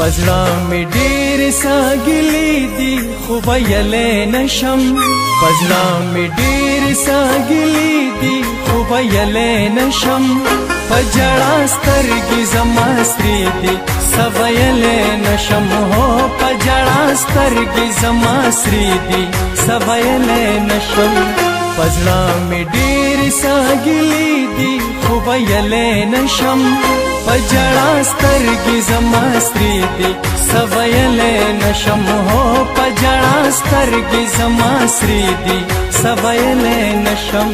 پزړه مې ډېر ساګلې دي خو ویلې نشم پزړه مې ډېر ساګلې دي خو ویلې نشم په ژړا سترګې زما سرې دي څه ویلې نشم هو په ژړا سترګې زما سرې دي څه ویلې نشم پزړه مې ډېر ساګلې دي خو ویلې نشم په ژړا سترګې زما سرې دي څه ویلې نشم هو په ژړا سترګې زما سرې دي څه ویلې نشم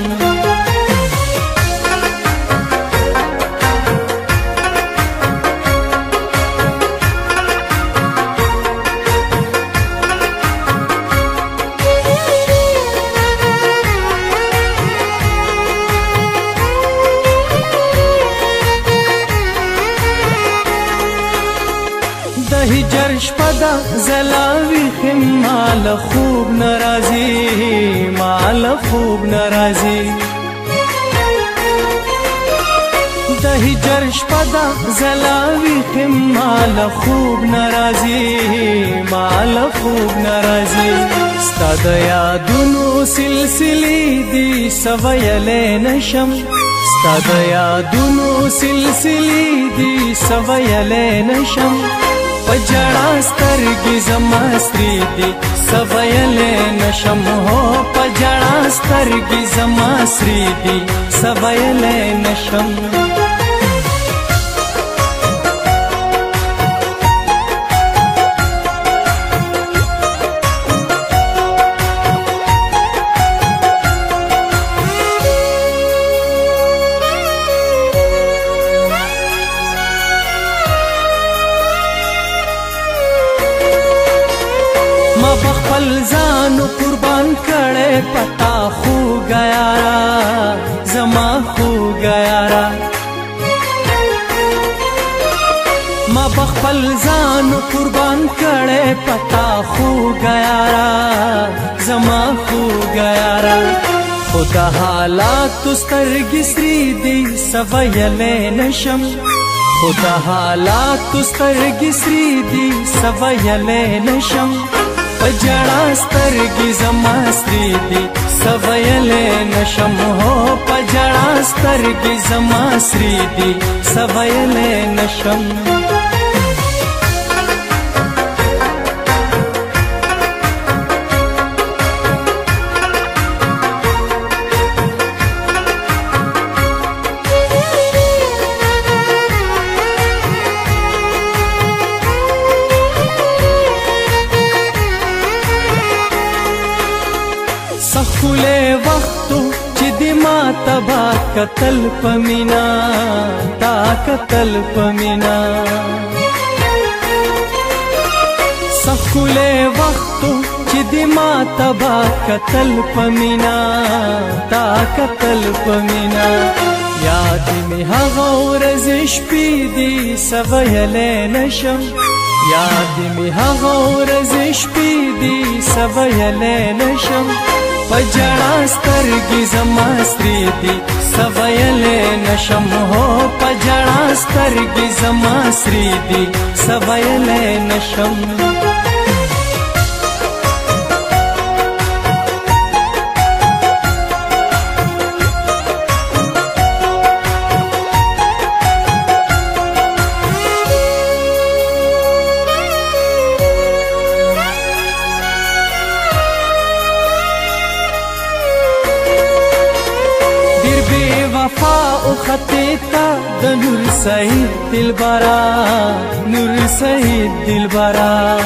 هجر شپدا زلاوی خم مال خوب ناراضی مال خوب ناراضی د هجر شپدا زلاوی خم مال خوب ناراضی مال خوب ناراضی ستاد یادونو سلسله دی سویلې نشم ستاد یادونو سلسله دی سویلې نشم په ژړا سترګې زما سرې دي څه ویلې نشم هو په ژړا سترګې زما سرې دي څه ویلې نشم بخپل ځانو قربان کړې پتا خو ګیارا زما خو ګیارا ما بخپل ځانو قربان کړې پتا خو ګیارا زما خو ګیارا خدا حالات سترګې سرې دي څه ویلې نشم خدا حالات سترګې سرې دي څه ویلې نشم په ژړا سترګې زما سرې دي څه ویلې نشم هو په ژړا سترګې زما سرې دي څه ویلې نشم سخولې وختو چې د ما تبا قتل پمینا تا قتل پمینا سخولې وختو چې د ما تبا قتل پمینا تا قتل پمینا یاد می هغه ورځ شپې دي څه ویلې نشم یاد می هغه ورځ شپې دي څه ویلې نشم په ژړا سترګې زما سرې دي څه ویلې نشم هو په ژړا سترګې زما سرې دي څه ویلې نشم وفا او خطیتا د نور سعید دلبرا نور سعید دلبرا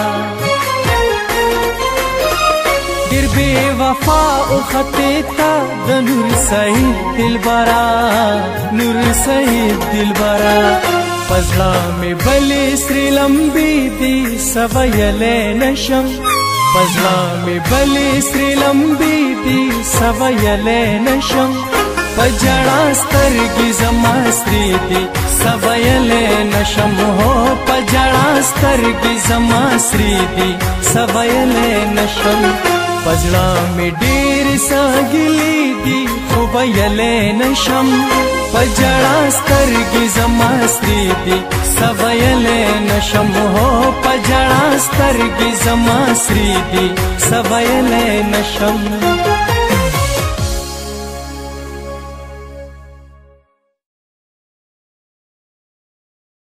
ډېر بې وفا او خطیتا د نور سعید دلبرا نور سعید دلبرا پزړه مې بلې سرې لمبې دي څه ویلې نشم پزړه مې بلې سرې لمبې دي څه ویلې نشم په ژړا سترګې زما سرې دي څه ویلې نشم هو په ژړا سترګې زما سرې دي څه ویلې نشم پزړه مې ډېر ساګلې دي خو ویلې نشم پجړا سترګې زما سری دي سویلې نشم هو پجړا سترګې زما سری دي سویلې نشم